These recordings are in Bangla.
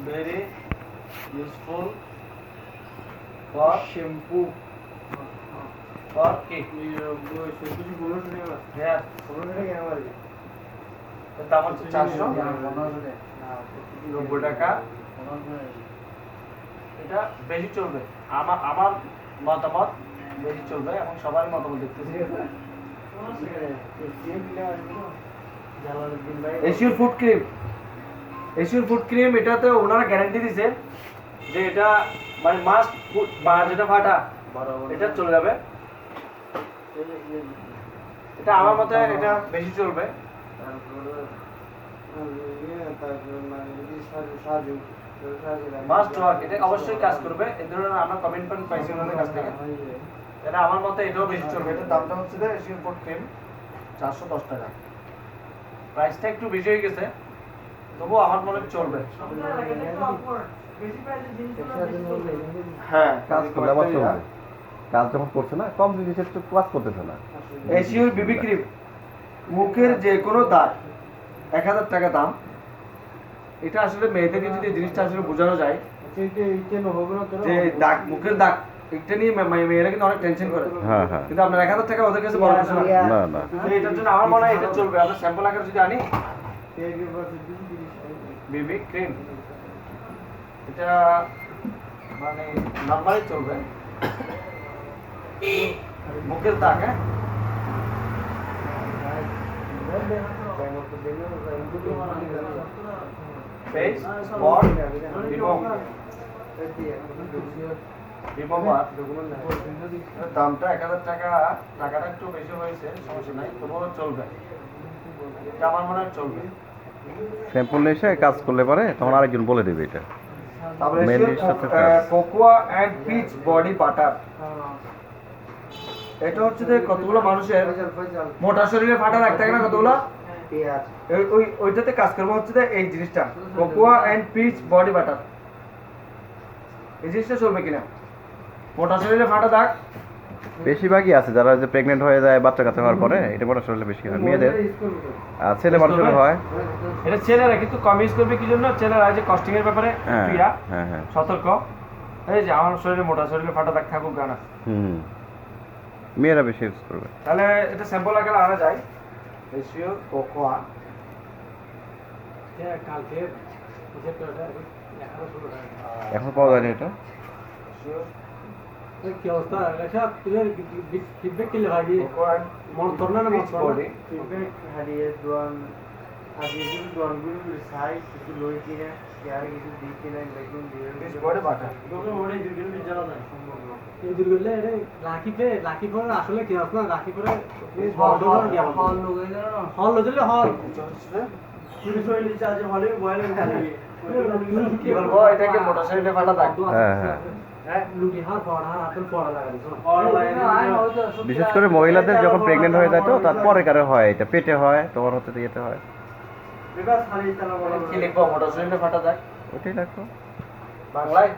very useful for shampoo for kick hair দাম হচ্ছে 490 টাকা। এটা বেশি চলবে, আমার মতামত বেশি চলবে এবং সবার মতামত দেখতেছি। এশিয়ার ফুড ক্রিম, এশিয়ার ফুড ক্রিম এটাতে ওনারা গ্যারান্টি দিছে যে এটা মানে মাস্ট ফুড বা যেটা ফাটা এটা চলে যাবে। এটা আমার মতে এটা বেশি চলবে। মাস্ট ওয়ার্ক, এটা অবশ্যই কাজ করবে। এই ধরনের আমরা কমিটমেন্ট পাইছি ওনাদের কাছ থেকে। এটা আমার মতে এটাও বেশি চলবে। এটার দামটা হচ্ছে যে এশিয়ান ফুড ক্রিম 410 টাকা। প্রাইসটা একটু বেশি হয়ে গেছে, তবুও আমার মনে হয় চলবে। হ্যাঁ, কাজ করলে আবার চলবে। কাজ যখন করছে না, কম জিনিসের তো কাজ করতেছে না। এশিয়ার বিবি ক্রিম, মুখের যে কোনো দাগ 1000 টাকা দাম। এটা আসলে মেয়েদেরকে যদি জিনিসটা আসলে বোঝানো যায় যে দাগ, মুখের দাগ, এটা নিয়ে মেয়েরা কিন্তু অনেক টেনশন করে। হ্যাঁ হ্যাঁ, কিন্তু আপনার 1000 টাকা ওদের কাছে বড় কিছু না। না না, এটার জন্য আমার মনে হয় এটা চলবে। আমরা স্যাম্পল আকারে যদি আনি বিবি ক্রিম, এটা মানে নাম্বারই চলবে। মুখের দাগ, হ্যাঁ ফেস বড দামটা 1000 টাকা, টাকাটা একটু বেশি হয়েছে, সমস্যা নাই, তবুও চলবে। এটা আমার মনে হয় চলবে। স্যাম্পল এসে কাজ করলে পারে তখন আরেকজন বলে দেবে এটা। তারপরে Mainly সাথে কাজ। Cocoa and peach body butter, এটা হচ্ছে যে কতগুলো মানুষের মোটা শরীরে ফাটা দাগ থাকে না, কতগুলো ওইটাতে কাজ করবো হচ্ছে যে এই জিনিসটা cocoa and peach body butter. এই জিনিসটা চলবে কিনা? মোটা শরীরে ফাটা দাগ বেশিরভাগই আছে যারা যে প্রেগনেন্ট হয়ে যায় বাচ্চা কাচ্চা হওয়ার পরে, এটা বড় শরীরে বেশি হয় মেয়েদের, আর ছেলে মানুষের হয়। এটা ছেলেরা কিন্তু কম ইউজ করবে কি জন্য? ছেলেরা যে কস্টিং এর ব্যাপারে হ্যাঁ ক্রিয়া হ্যাঁ হ্যাঁ, সতর্ক, এই যে আমার শরীরে মোটা শরীরে ফাটা দাগ থাকুক গানা, হুম, মেয়েরা বেশি ইউজ করবে। তাহলে এটা স্যাম্পল আকারে আনা যায়। রেশিও কোকোয়া কালকে এখন পাওয়া যায় না এটা। কি অবস্থা আচ্ছা তুই ফিডব্যাক কি লাগাই মন করনা না মন বডি ফিডব্যাক হারিয়ে দোয়ান আগে কিছু দোয়ানগুলো সাইজ কিছু লই কিনা আর কিছু দিই কিনা দেখুন পিচ বডি বাটার এই দুর্গলে এটা লাকি পরে আসলে কি আসলে লাকি পরে হল লইলে হল কি বলবো, এটাকে মোটা শরীরে ফাটা দাগ। হ্যাঁ হ্যাঁ, লুটি হার পড়া আপন পড়া লাগাই বিশেষ করে মহিলাদের যখন প্রেগনেন্ট হয়ে যায় তো তারপরে কারে হয়, এটা পেটে হয়, তোমার হচ্ছে ইয়েতে হয়। কি লিখবো? মোটা শরীরে ফাটা দাগ ওটাই রাখো বাংলায়।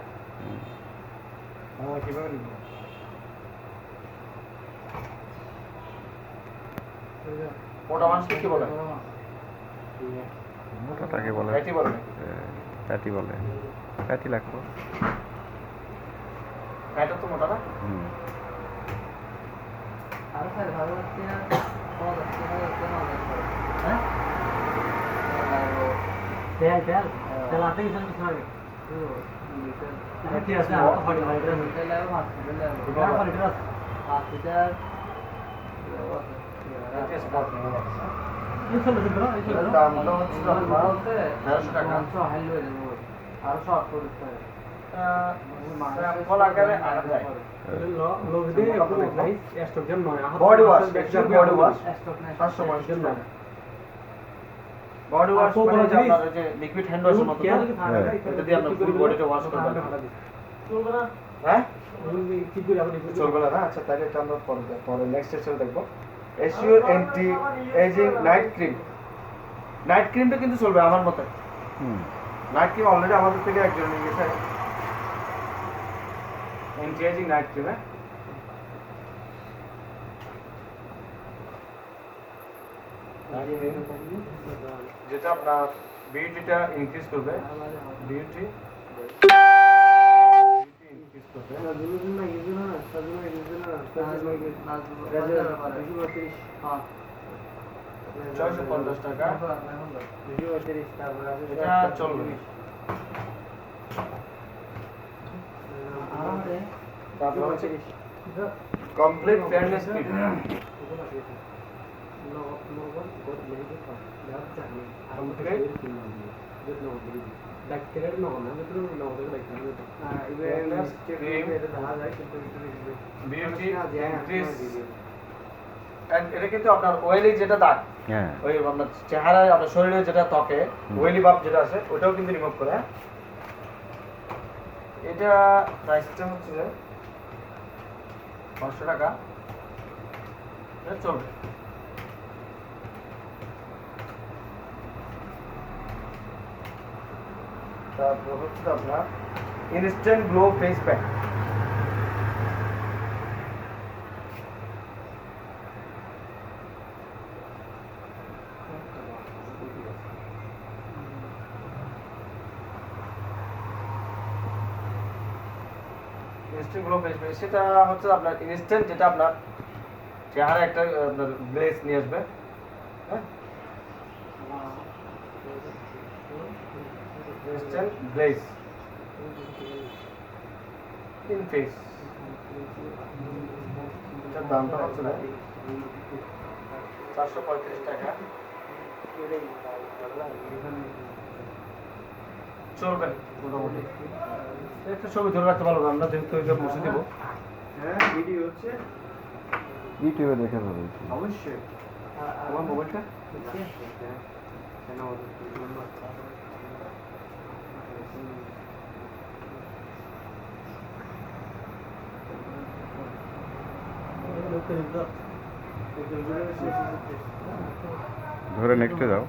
বাংলা কিভাবে লিখবো? মোটা মানুষকে কি বলে? মোটাটাকে বলে ফ্যাটি বলে। ফ্যাটি বলে, ফ্যাটি রাখো। ফ্যাট তো মোটা না। হুম, তেল তেল তেল আপনি কি জানেন স্যার কি আছে আর ফাড়ি ফাড়ি তেল লাগবে মাছ তেল লাগবে ফাড়ি তেল হসপিটাল এই চলো দিবো এই চলো দামটা হচ্ছে আপনার 1300 টাকা। হ্যালো আর শর্ট করতে স্যাম্পল আকারে আনা যায়। লোক দিয়ে আপনি প্রাইস স্টক জন নয় বডি ওয়াশ, বডি ওয়াশ 550 টাকা। বডি ওয়াশ মানে যে আপনার ওই যে লিকুইড হ্যান্ড ওয়াশের মতো, এটা দিয়ে আপনি ফুল বডিটা ওয়াশ করবেন। চলবে না? হ্যাঁ কি করে আপনি চলবে না। আচ্ছা তাহলে এটা আমরা পরে নেক্সট সেশনে দেখব। Assure anti ageing night cream, night ক্রিমটা কিন্তু চলবে আমার মতে। হুম, নাইট ক্রিম অলরেডি আমাদের থেকে একজন নিয়ে গেছে। অ্যান্টি এজিং নাইট ক্রিম, যেটা আপনার বিউটিটা ইনক্রিজ করবে, বিউটি ইনক্রিজ করবে। সাজুল না কিছু না, সাজুল না কিছু না, সাজুল না কিছু 650 টাকা। 232 তারপরে আছে এটা চলবে। তারপর হচ্ছে complete fairness kit. Beauty increase and এটা কিন্তু আপনার অয়েলি যেটা দাগ, হ্যাঁ ওই আপনার চেহারায় আপনার শরীরে যেটা ত্বকে অয়েলি ভাব যেটা আছে ওটাও কিন্তু রিমুভ করে। হ্যাঁ, এটা প্রাইসটা হচ্ছে যে 500 টাকা। এটা চলবে। তারপর হচ্ছে আপনার instant glow face pack. Instant glow face pack সেটা হচ্ছে আপনার ইনস্ট্যান্ট, যেটা আপনার চেহারা একটা আপনার গ্লেজ নিয়ে আসবে। হ্যাঁ, ইনস্ট্যান্ট গ্লেজ ইন ফেস। এটার দামটা হচ্ছে না 435 টাকা। চলবে মোটামুটি। একটা ছবি ধরে রাখতে পারবো আমরা, যেহেতু এটা মুছে দিব। হ্যাঁ ভিডিও হচ্ছে ইউটিউবে দেখে যাবে অবশ্যই। আমার মোবাইলটা ধরে নেক্সটে যাও।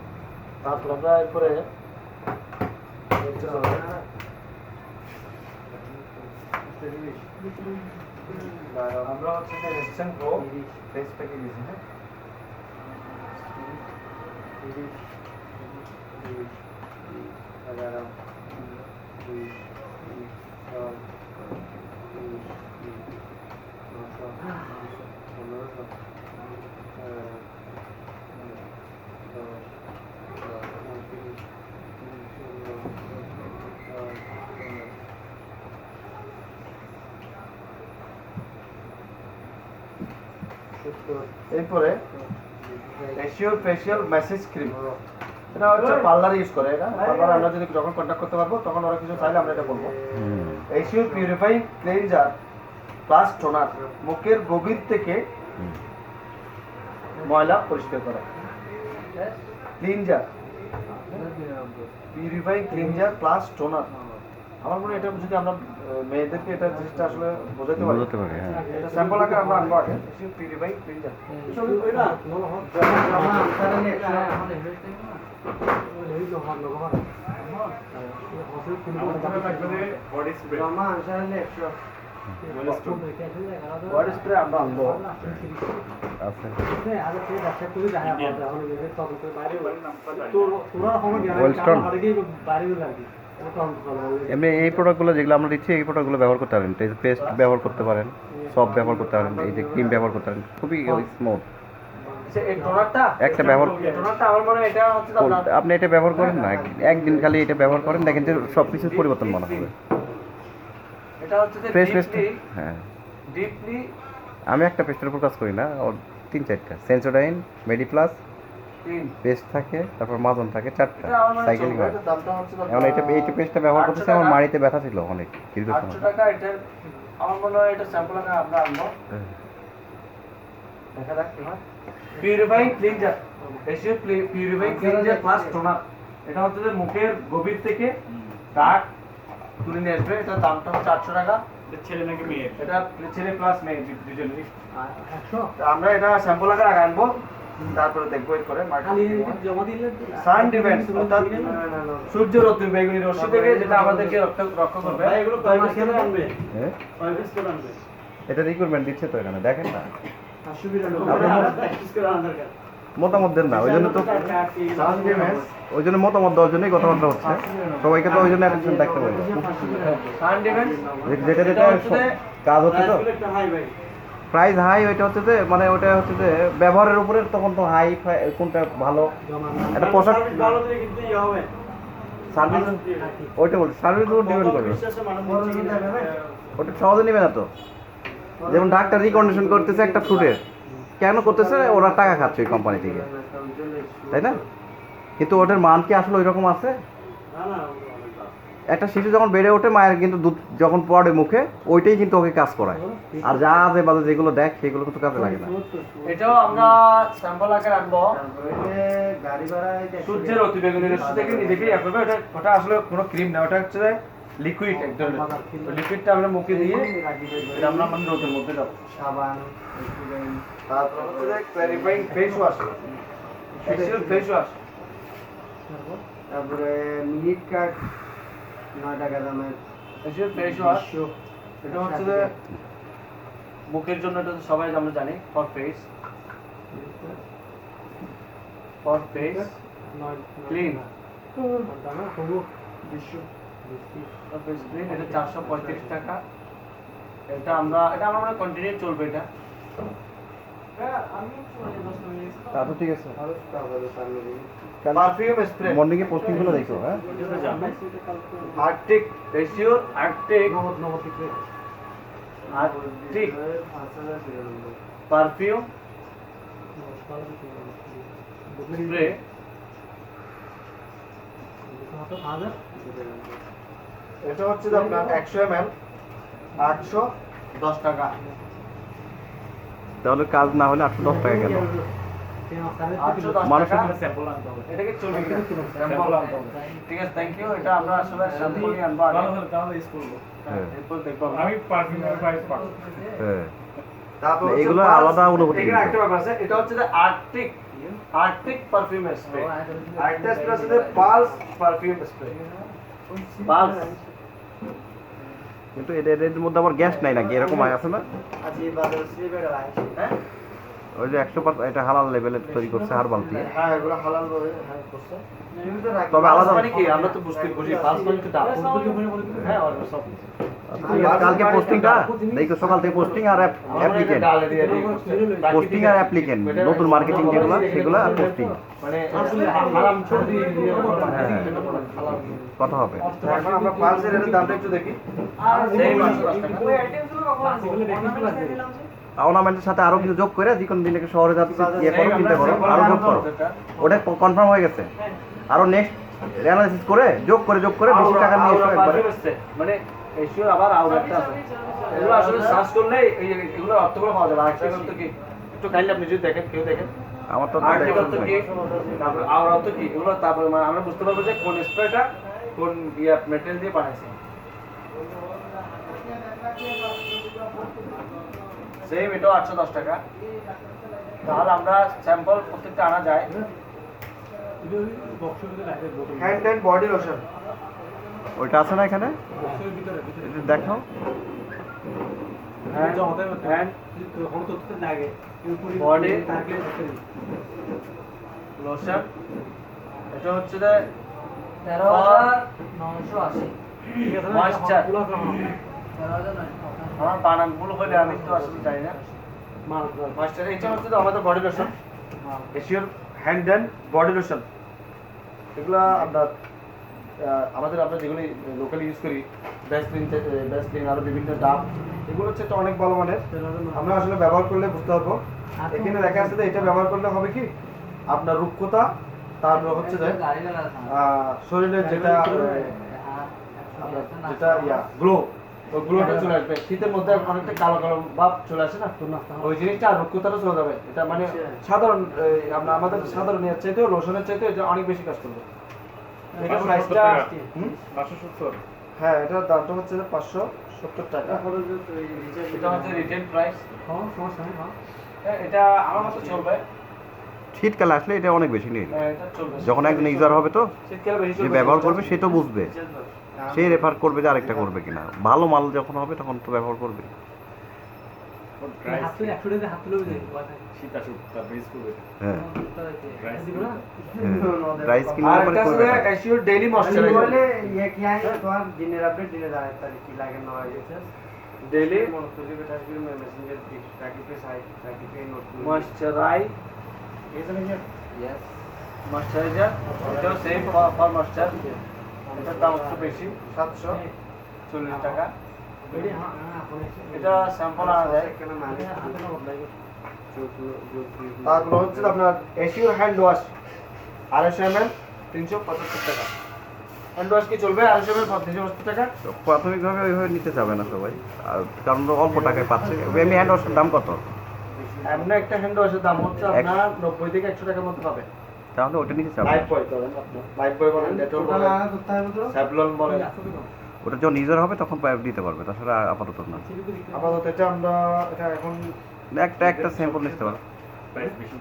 তারপর আমরা এরপরে আমরা হচ্ছে যে ইনস্ট্যান্ট গ্লো ফেস প্যাকে দিয়েছি। হ্যাঁ, এরপরে এশিওর ফেশিয়াল ম্যাসেজ ক্রিম। এটা হচ্ছে পার্লার ইউজ করে। এটা পার্লার আমরা যদি যখন কন্ট্যাক্ট করতে পারবো তখন ওরা কিছু চাইলে আমরা এটা বলবো। Assure purifying cleanser plus toner, মুখের গভীর থেকে ময়লা পরিষ্কার করা। Cleanser, purifying cleanser plus toner. আমার মনে হয় এটা যদি আমরা মেয়েদেরকে এটা জিনিসটা আসলে বোঝাতে পারি। বুঝতে পারি, হ্যাঁ। এটা স্যাম্পল আকারে আমরা আনবো আগে। Assure purifying cleanser. জমা আনসার হলে 100 বডি স্প্রে আমরা আনবো। আছে এমনি এই প্রোডাক্টগুলো যেগুলো আমরা দিচ্ছি এই প্রোডাক্টগুলো ব্যবহার করতে পারেন। পেস্ট ব্যবহার করতে পারেন, সব ব্যবহার করতে পারেন, এই যে ক্রিম ব্যবহার করতে পারেন, খুবই স্মুথ। এই টোনারটা একটা ব্যবহার টোনারটা আমার মনে হয় এটা হচ্ছে আপনার আপনি এটা ব্যবহার করেন না, একদিন খালি এটা ব্যবহার করেন, দেখেন যে সব কিছুর পরিবর্তন মনে হবে। এটা হচ্ছে যে ফ্রেশ পেস্ট, ডিপলি হ্যাঁ। ডিপলি আমি একটা পেস্টের উপর কাজ করি না, ওর 3-4টা সেন্সোডাইন, মেডিপ্লাস ক্লিন। পেস্ট থাকে, তারপর মাজন থাকে 4টা, এটা আমার মনে হয় সাইকেলিং চলবে। হয়। এটার দামটা হচ্ছে এখন এইটা পেস্টটা ব্যবহার করতেছে, আমার 800 মাড়িতে ব্যথা ছিল অনেক দীর্ঘ 800 সময়। টাকা। এটা আমার মনে হয় এটা স্যাম্পল আকারে আমরা আনবো। হ্যাঁ। দেখা যাক কি হয়। পিউরিফাইং ক্লিনজার, এশিয়ার পিউরিফাইং ক্লিনজার প্লাস টোনার। এটা হচ্ছে যে মুখের গভীর থেকে দাগ তুলে নিয়ে আসবে। এটার দামটা হচ্ছে 800 টাকা। ছেলে নাকি মেয়ে? এটা ছেলে প্লাস মেয়ে দুজনেরই। আমরা এটা স্যাম্পল আকারে আগে আনবো, তারপরে দেখবো এরপরে সান ডিফেন্স অর্থাৎ সূর্যের অতি বেগুনি রশ্মি থেকে যেটা আমাদেরকে রক্ষা করবে। হ্যাঁ? এটা রিক্রুটমেন্ট দিচ্ছে তো এখানে, দেখেন না। মতামত দেন না, ওই জন্য তো ওই জন্য মতামত দেওয়ার জন্যই কথাবার্তা হচ্ছে, সবাইকে তো ওই জন্য অ্যাটেনশন থাকতে হবে, সান ডিফেন্স যেটা যেটা কাজ হচ্ছে তো হাই ভাই প্রাইস হাই, ওইটা হচ্ছে যে মানে ওটা হচ্ছে যে ব্যবহারের উপরে, তখন তো হাই কোনটা ভালো একটা পোশাক ভালো দিলে কিন্তু ইয়ে হবে সার্ভিস, ওইটা বলছি সার্ভিস উপর ডিপেন্ড করবে, ওটা সহজে নেবে না তো। যেমন ডাক্তার রিকন্ডিশন করতেছে একটা ফ্রুটের, কেন করতেছে? ওরা টাকা খাচ্ছে ওই কোম্পানি থেকে, তাই না? কিন্তু ওটার মান কি আসলে ওই রকম আছে? না না একটা শিশু যখন বেড়ে ওঠে, মায়ের কিন্তু দুধ যখন পড়ে মুখে, ওইটাই কিন্তু ওকে কাজ করায়, আর যা আছে বাজে যেগুলো দেখ সেগুলো কিন্তু কাজে লাগে না। এটাও আমরা স্যাম্পল আকারে আনবো। গাড়ি ভাড়া সূর্যের অতিবেগুনি রশ্মি থেকে নিজেকে ইয়ে করবে। ওটা আসলে কোনো ক্রিম না, ওটা হচ্ছে লিকুইড, একদম লিকুইডটা আমরা মুখে দিয়ে এটা আমরা মানে রোদের মধ্যে দাও। সাবান তারপর হচ্ছে clarifying face wash, actual face wash. তারপরে মিনিট কাট 9 টাকা দামের অ্যাকচুয়াল ফেস ওয়াশ, এটা হচ্ছে যে মুখের জন্য, এটা তো সবাই আমরা জানি, for face clean, face clean. এটা 435 টাকা। এটা আমরা মানে কন্টিনিউ চলবে এটা। তা তো ঠিক আছে। পারফিউম স্প্রে মর্নিং এ পোস্টিং গুলো দেখো, হ্যাঁ আর্টিক রেসিওর আর্টিক পারফিউম স্প্রে। এটা হচ্ছে যে আপনার 100 ml 810 টাকা। তাহলে কাজ না হলে 810 টাকা গেল। 810 মানুষের টাকা এটাকে চলবে কিনা? স্যাম্পল আনতে হবে। ঠিক আছে, থ্যাংক ইউ। এটা আমরা আসলে স্যাম্পলই আনবো আগে। হ্যাঁ। এরপর দেখবো আমি পারফিউমের প্রাইস পাবো। হ্যাঁ, তারপর হচ্ছে এগুলো Pulse, আলাদা অনুভূতি এখানে কিন্তু। একটা ব্যাপার আছে, এটা হচ্ছে যে Arctic perfume spray. Arctic spray আছে যে পালস পারফিউম স্প্রে। পালস কিন্তু এর মধ্যে আবার গ্যাস নাই নাকি, এরকম আছে না? আজি বাজার স্লিপে গেল হ্যাঁ ওই যে 100% এটা হালাল লেভেলে তৈরি করছে হারবাল দিয়ে। হ্যাঁ, এগুলো হালাল ভাবে হ্যাঁ করছে। তবে আলাদা মানে কি আমরা তো বুঝি পালস মানে তো ডাব। হ্যাঁ, আর সব কালকে পোস্টিংটা দেখো, সকাল থেকে পোস্টিং আর অ্যাপ্লিকেন্ট, ডালে দিয়ে দিই। পোস্টিং আর অ্যাপ্লিকেন্ট, নতুন মার্কেটিং যেগুলো সেগুলো আর পোস্টিং মানে হারাম ছবি হ্যাঁ। কথা হবে। এখন আমরা পালসের এর দামটা একটু দেখি। সেই মাছ অর্নামেন্টের সাথে আরো কিছু যোগ করে যে কোনো দিনে শহরে যাচ্ছে ইয়ে করো, চিন্তা করো, আরো যোগ করো, ওটা কনফার্ম হয়ে গেছে। আরো নেক্সট অ্যানালাইসিস করে যোগ করে বেশি টাকা নিয়ে এসো একবারে। মানে এশিওর আবার আউট একটা আছে, এগুলো আসলে সার্চ করলে এগুলো অর্থগুলো পাওয়া যাবে। আর্টিক অর্থ কি একটু কাইন্ডলি আপনি যদি দেখেন, কেউ দেখেন আমার তো আর্টিক অর্থ কি, তারপর আউট অর্থ কি, এগুলো তারপরে মানে আমরা বুঝতে পারবো যে কোন স্প্রেটা কোন মেটেরিয়াল দিয়ে বানাইছে। সেম এটাও 810 টাকা। তাহলে আমরা স্যাম্পল প্রত্যেকটা আনা যায়। হ্যান্ড অ্যান্ড বডি লোশন, ওইটা আছে না এখানে, এটা দেখো। হ্যান্ড বডি লোশন, এটা হচ্ছে যে 13,980 ময়েশ্চার। আমার বানান ভুল হলে আমি তো আসলে জানি না। ময়েশ্চার এটা হচ্ছে যে আমাদের বডি লোশন, এশিয়ার হ্যান্ড অ্যান্ড বডি লোশন। এগুলা আমরা আমরা যেগুলি লোকালি ইউজ করি, ভ্যাসলিন আরো বিভিন্ন ডাব, এগুলো হচ্ছে একটা অনেক ভালো মানের। আমরা আসলে ব্যবহার করলে বুঝতে পারবো। এখানে দেখা যাচ্ছে যে এটা ব্যবহার করলে হবে কি, আপনার রুক্ষতা, তারপর হচ্ছে যে শরীরের যেটা গ্লো, ওই গ্লোটা চলে আসবে। শীতের মধ্যে অনেকটা কালো কালো ভাব চলে আসে না, ওই জিনিসটা আর রুক্ষতাটা চলে যাবে। এটা মানে সাধারণ আমাদের সাধারণ এর চাইতেও লোশনের চাইতে এটা অনেক বেশি কাজ করবে। এটা প্রাইসটা 570। হ্যাঁ, এটার দামটা হচ্ছে 570 টাকা। এটা হচ্ছে রিটেল প্রাইস। এটা আমার মতো চলবে। শীতকালে আসলে এটা অনেক বেশি নেই, এটা চলবে যখন একজন ইউজার হবে তো শীতকালে বেশি যে চলবে। ব্যবহার করবে সে তো বুঝবে, সে রেফার করবে যে আরেকটা করবে কিনা। ভালো মাল যখন হবে তখন তো ব্যবহার করবে। হাত তুলে 100 টাকা হাত তুলে দেয় সীতা সুপ তার বেস করবে হ্যাঁ Rice দিব না প্রাইস আর কিনলে পরে একটা আছে করবে না। ক্যাশিওর ডেইলি বলে ময়শ্চারাইজার ये क्या है तो आप दिने रात दिने दाए तारीख की लागे ना आए ডেইলি मोनोक्लोजी बेटा फिर मैं मैसेंजर ताकि पे साइट ताकि पे नोट ময়শ্চারাইজার ये तो नहीं यस ময়শ্চারাইজার এটাও সেম ফর ময়শ্চার এটার দাম একটু বেশি 740 টাকা এডি হ্যাঁ আপনি এটা স্যাম্পল আনা যায় क्या नाम है হাতে না বদলাই जो जो তারপর হচ্ছে আপনার এশিওর হ্যান্ড ওয়াশ 250 ml 375 টাকা হ্যান্ড ওয়াশ কি চলবে 250 ml 375 টাকা তো প্রাথমিকভাবে ওইভাবে নিতে চাবে না সবাই, আর কারণ অল্প টাকায় পাচ্ছে। এমনি হ্যান্ড ওয়াশের দাম কত? এমনি একটা হ্যান্ড ওয়াশের দাম হচ্ছে আপনার 90 থেকে 100 টাকার মধ্যে পাবে তাহলে ওটা নিতে চাবে লাইফ বয় করেন আপনি লাইফ বয় বলেন ডেটল टोटल বলেন आना कितना है मतलब স্যাভলন বলেন ওটা যখন নিজের হবে তখন পাইপ দিতে পারবে, তাছাড়া আপাতত না। আপাতত এটা আমরা এটা এখন একটা স্যাম্পল নিতে পারবে। প্রাইস বেশি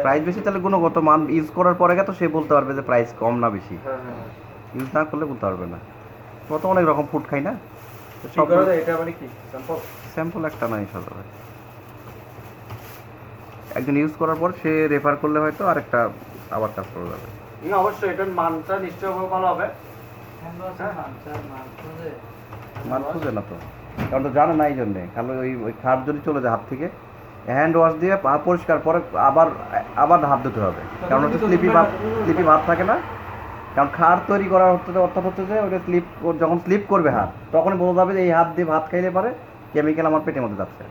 প্রাইস বেশি তাহলে গুণগত মান ইউজ করার পরে তো সে বলতে পারবে যে প্রাইস কম না বেশি। হ্যাঁ হ্যাঁ ইউজ না করলে বলতে পারবে না। কত অনেক রকম ফুড খাই না, তো সব সব এটা মানে কি স্যাম্পল স্যাম্পল একটা নাই সদরে। একজন ইউজ করার পর সে রেফার করলে হয়তো আরেকটা আবার কাজ করে যাবে। অবশ্যই এটার মানটা নিশ্চয়ই ভালো হবে মান খুঁজে না তো, কারণ তো জানে না এই জন্যে। কারণ ওই খাট যদি চলে যায় হাত থেকে, হ্যান্ড ওয়াশ দিয়ে পা পরিষ্কার পরে আবার আবার হাত ধুতে হবে, কারণ হচ্ছে স্লিপি ভাত থাকে না। কারণ খাট তৈরি করা হচ্ছে অর্থাৎ হচ্ছে যে ওটা যখন স্লিপ করবে হাত, তখনই বোঝা যাবে যে এই হাত দিয়ে ভাত খাইলে পারে কেমিক্যাল আমার পেটের মধ্যে যাচ্ছে।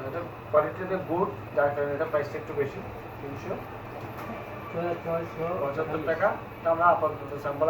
এটা কোয়ালিটিটা গুড, যার কারণে এটা প্রাইসটা একটু বেশি 375 টাকা। এটা আমরা আপাতত স্যাম্পল